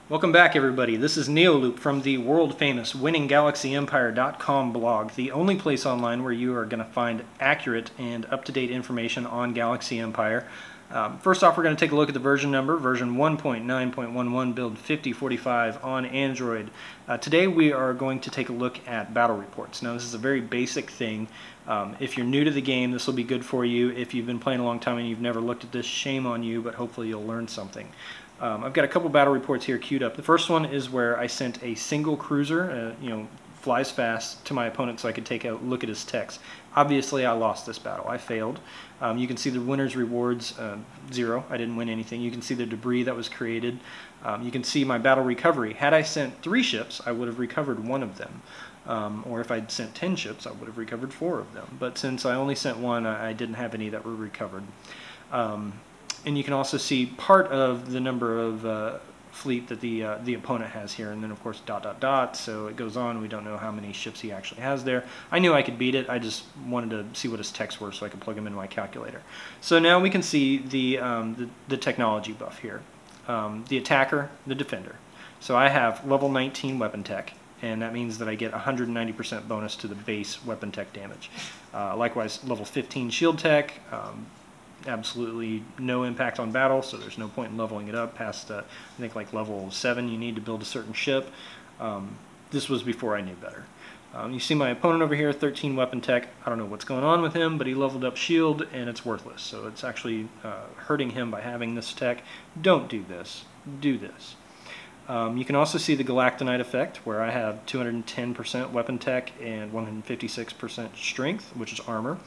Welcome back, everybody. This is Neoloop from the world-famous WinningGalaxyEmpire.com blog, the only place online where you are going to find accurate and up-to-date information on Galaxy Empire. First off, we're going to take a look at the version number, version 1.9.11, build 5045 on Android. Today we are going to take a look at battle reports. Now, this is a very basic thing. If you're new to the game, this will be good for you. If you've been playing a long time and you've never looked at this, shame on you, but hopefully you'll learn something. I've got a couple battle reports here queued up. The first one is where I sent a single cruiser, flies fast, to my opponent so I could take a look at his techs. Obviously, I lost this battle. I failed. You can see the winner's rewards, 0. I didn't win anything. You can see the debris that was created. You can see my battle recovery. Had I sent 3 ships, I would have recovered 1 of them. Or if I'd sent 10 ships, I would have recovered 4 of them. But since I only sent 1, I didn't have any that were recovered. And you can also see part of the number of fleet that the opponent has here, and then of course ... so it goes on. We don't know how many ships he actually has there. I knew I could beat it. I just wanted to see what his techs were so I could plug them into my calculator. So now we can see the technology buff here. The attacker, the defender. So I have level 19 weapon tech, and that means that I get 190% bonus to the base weapon tech damage. Likewise, level 15 shield tech. Absolutely no impact on battle, so there's no point in leveling it up past, I think, like level 7 you need to build a certain ship. This was before I knew better. You see my opponent over here, 13 weapon tech. I don't know what's going on with him, but he leveled up shield, and it's worthless. So it's actually hurting him by having this tech. Don't do this. Do this. You can also see the Galactonite effect, where I have 210% weapon tech and 156% strength, which is armor.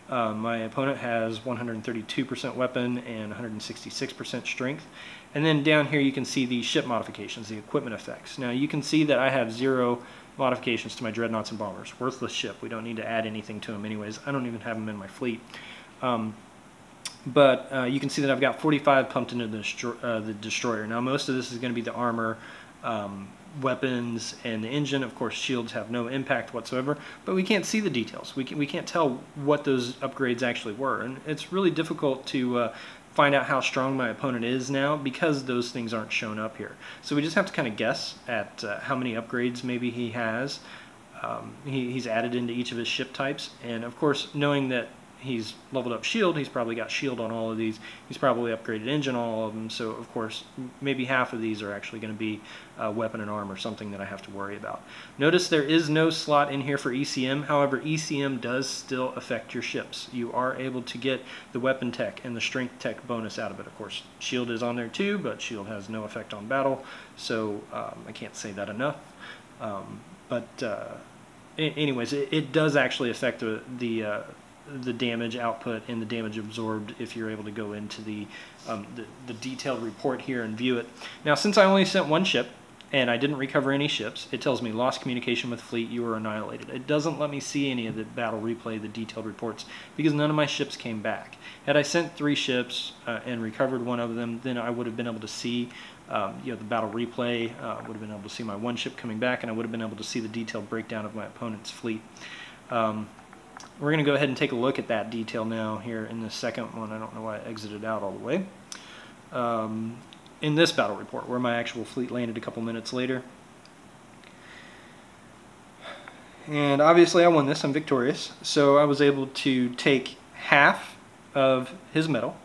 My opponent has 132% weapon and 166% strength. And then down here you can see the ship modifications, the equipment effects. Now you can see that I have 0 modifications to my dreadnoughts and bombers. Worthless ship. We don't need to add anything to them anyways. I don't even have them in my fleet. But you can see that I've got 45 pumped into the destroyer. Now most of this is going to be the armor, weapons, and the engine. Of course, shields have no impact whatsoever, but we can't see the details. We can't tell what those upgrades actually were, and it's really difficult to find out how strong my opponent is now because those things aren't shown up here. So we just have to kind of guess at how many upgrades maybe he has. He's added into each of his ship types, and of course, knowing that he's leveled up shield, he's probably got shield on all of these. He's probably upgraded engine on all of them, so of course maybe half of these are actually going to be weapon and armor, something that I have to worry about. Notice there is no slot in here for ECM. However, ECM does still affect your ships. You are able to get the weapon tech and the strength tech bonus out of it. Of course, shield is on there too, but shield has no effect on battle, so I can't say that enough. Anyways, it does actually affect the damage output and the damage absorbed if you're able to go into the detailed report here and view it. Now, since I only sent 1 ship and I didn't recover any ships, it tells me lost communication with fleet, you were annihilated. It doesn't let me see any of the battle replay, the detailed reports, because none of my ships came back. Had I sent 3 ships and recovered 1 of them, then I would have been able to see the battle replay, would have been able to see my 1 ship coming back, and I would have been able to see the detailed breakdown of my opponent's fleet. We're going to go ahead and take a look at that detail now here in the second one. I don't know why I exited out all the way. In this battle report, where my actual fleet landed a couple minutes later. And obviously I won this. I'm victorious. So I was able to take half of his metal,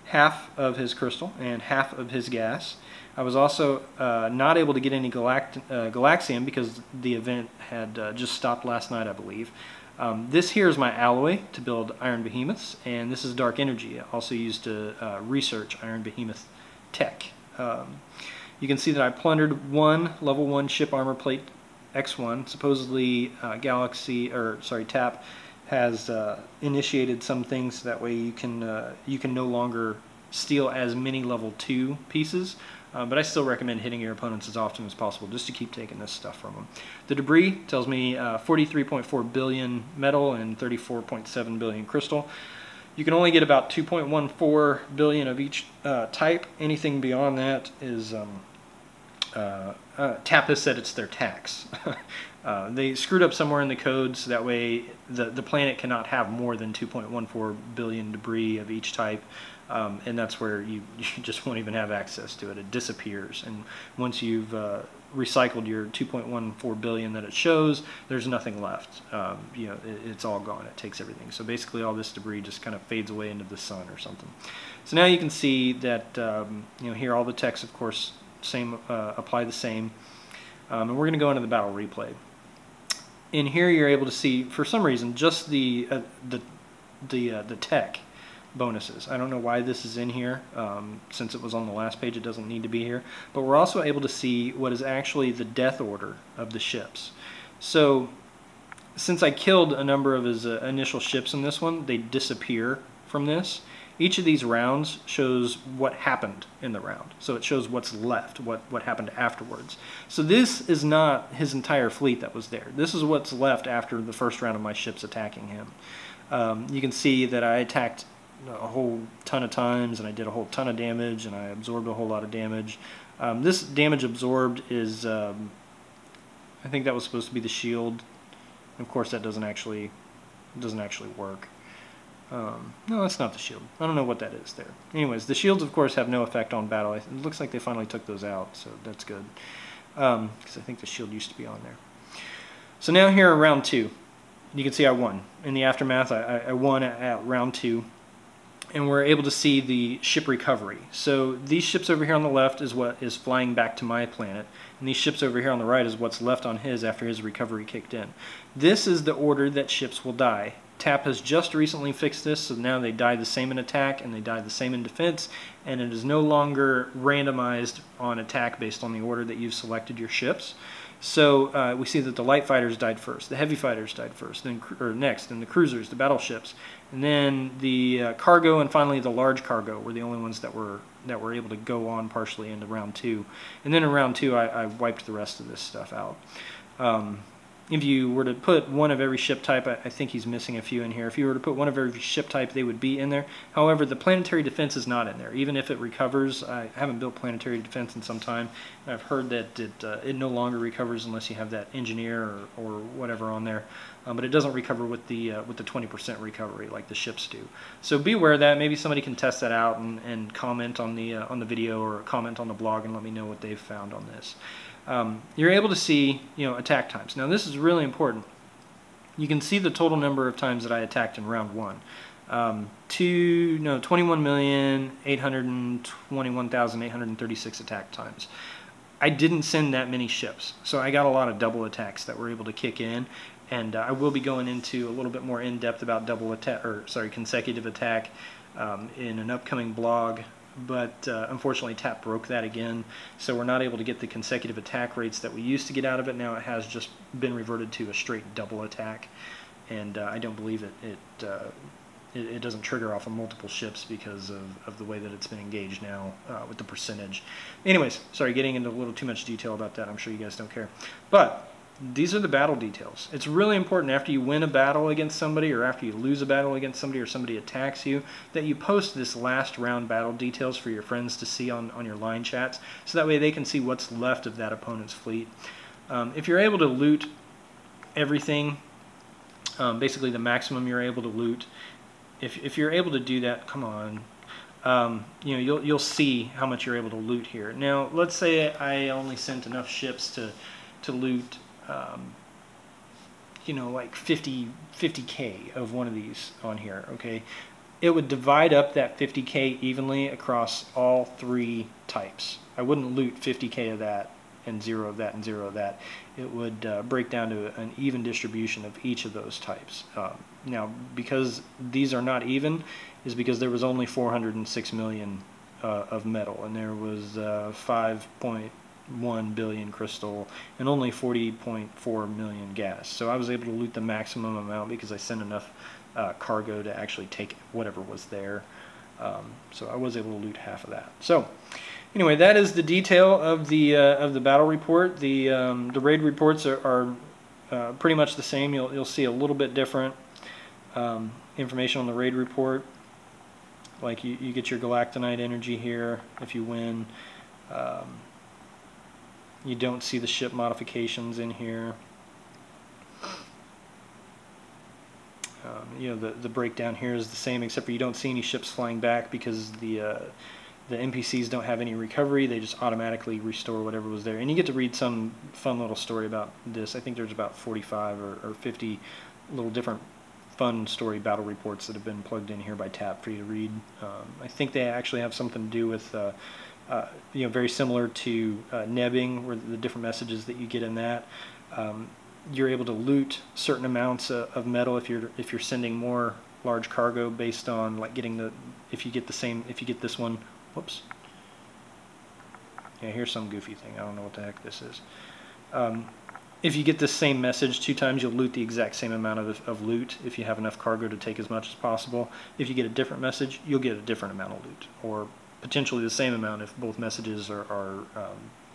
half of his crystal, and half of his gas. I was also not able to get any Galaxium because the event had just stopped last night, I believe. This here is my alloy to build Iron Behemoths, and this is Dark Energy, also used to research Iron Behemoth tech. You can see that I plundered 1 level 1 ship armor plate X1. Supposedly TAP has initiated some things, that way you can no longer steal as many level 2 pieces. But I still recommend hitting your opponents as often as possible just to keep taking this stuff from them. The debris tells me 43.4 billion metal and 34.7 billion crystal. You can only get about 2.14 billion of each type. Anything beyond that is TAP has said it's their tax. They screwed up somewhere in the code, so that way the planet cannot have more than 2.14 billion debris of each type. and that's where you just won't even have access to it. It disappears, and once you've recycled your 2.14 billion that it shows, there's nothing left. You know, it's all gone. It takes everything. So basically all this debris just kind of fades away into the sun or something. So now you can see that you know, here all the text, of course, same apply the same. And we're going to go into the battle replay. In here you're able to see, for some reason, just the tech bonuses. I don't know why this is in here. Since it was on the last page, it doesn't need to be here. But we're also able to see what is actually the death order of the ships. So since I killed a number of his initial ships in this one, they disappear from this. Each of these rounds shows what happened in the round. So it shows what's left, what happened afterwards. So this is not his entire fleet that was there. This is what's left after the first round of my ships attacking him. You can see that I attacked a whole ton of times, and I did a whole ton of damage, and I absorbed a whole lot of damage. This damage absorbed is, I think that was supposed to be the shield. Of course, that doesn't actually work. No, that's not the shield. I don't know what that is there. Anyways, the shields, of course, have no effect on battle. It looks like they finally took those out, so that's good. Because I think the shield used to be on there. So now here in round 2, you can see I won. In the aftermath, I won at round 2. And we're able to see the ship recovery. So these ships over here on the left is what is flying back to my planet, and these ships over here on the right is what's left on his after his recovery kicked in. This is the order that ships will die. TAP has just recently fixed this, so now they die the same in attack and they die the same in defense, and it is no longer randomized on attack based on the order that you've selected your ships. So we see that the light fighters died first, the heavy fighters died first, then next, and the cruisers, the battleships, and then the cargo, and finally the large cargo were the only ones that were able to go on partially into round 2. And then in round 2, I wiped the rest of this stuff out. If you were to put one of every ship type, I think he's missing a few in here. If you were to put one of every ship type, they would be in there. However, the planetary defense is not in there. Even if it recovers, I haven't built planetary defense in some time. I've heard that it no longer recovers unless you have that engineer or whatever on there. But it doesn't recover with the 20% recovery like the ships do. So be aware of that. Maybe somebody can test that out and comment on the video or comment on the blog and let me know what they've found on this. You're able to see, you know, attack times. Now this is really important. You can see the total number of times that I attacked in round 1. 21,821,836 attack times. I didn't send that many ships, so I got a lot of double attacks that were able to kick in, and I will be going into a little bit more in depth about consecutive attack in an upcoming blog. But unfortunately TAP broke that again, so we're not able to get the consecutive attack rates that we used to get out of it. Now it has just been reverted to a straight double attack, and I don't believe it doesn't trigger off of multiple ships because of the way that it's been engaged now with the percentage. Anyways, sorry, getting into a little too much detail about that. I'm sure you guys don't care. But these are the battle details. It's really important after you win a battle against somebody or after you lose a battle against somebody or somebody attacks you that you post this last round battle details for your friends to see on your line chats, so that way they can see what's left of that opponent's fleet. If you're able to loot everything, basically the maximum you're able to loot, if you're able to do that, come on, you know, you'll see how much you're able to loot here. Now let's say I only sent enough ships to loot you know, like 50K of one of these on here, okay? It would divide up that 50K evenly across all 3 types. I wouldn't loot 50K of that and 0 of that and 0 of that. It would break down to an even distribution of each of those types. Now, because these are not even, is because there was only 406 million of metal, and there was 5.1 billion crystal and only 40.4 million gas. So I was able to loot the maximum amount because I sent enough cargo to actually take whatever was there. So I was able to loot half of that. So anyway, that is the detail of the battle report. The raid reports are pretty much the same. You'll see a little bit different information on the raid report. Like you get your galactonite energy here if you win. You don't see the ship modifications in here. You know, the breakdown here is the same, except for you don't see any ships flying back because the NPCs don't have any recovery. They just automatically restore whatever was there. And you get to read some fun little story about this. I think there's about 45 or 50 little different fun story battle reports that have been plugged in here by TAP for you to read. I think they actually have something to do with, you know, very similar to nebbing, where the different messages that you get in that. You're able to loot certain amounts of metal if you're sending more large cargo based on like getting the, if you get this one, whoops, yeah, here's some goofy thing, I don't know what the heck this is. If you get the same message 2 times, you'll loot the exact same amount of loot if you have enough cargo to take as much as possible. If you get a different message, you'll get a different amount of loot, or potentially the same amount if both messages are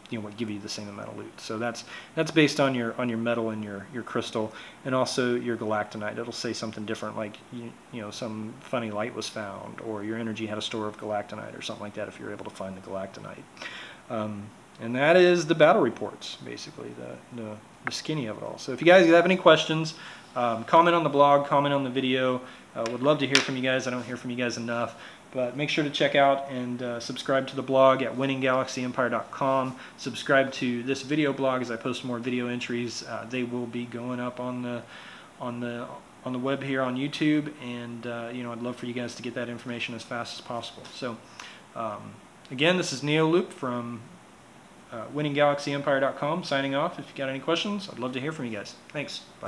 you know, what give you the same amount of loot. So that's based on your metal and your crystal, and also your galactonite. It'll say something different, like you know, some funny light was found, or your energy had a store of galactonite, or something like that if you're able to find the galactonite. And that is the battle reports, basically, the skinny of it all. So if you guys have any questions, comment on the blog, comment on the video. Would love to hear from you guys. I don't hear from you guys enough. But make sure to check out and subscribe to the blog at WinningGalaxyEmpire.com. Subscribe to this video blog as I post more video entries. They will be going up on the web here on YouTube, and you know, I'd love for you guys to get that information as fast as possible. So again, this is Neoloop from WinningGalaxyEmpire.com signing off. If you got any questions, I'd love to hear from you guys. Thanks. Bye.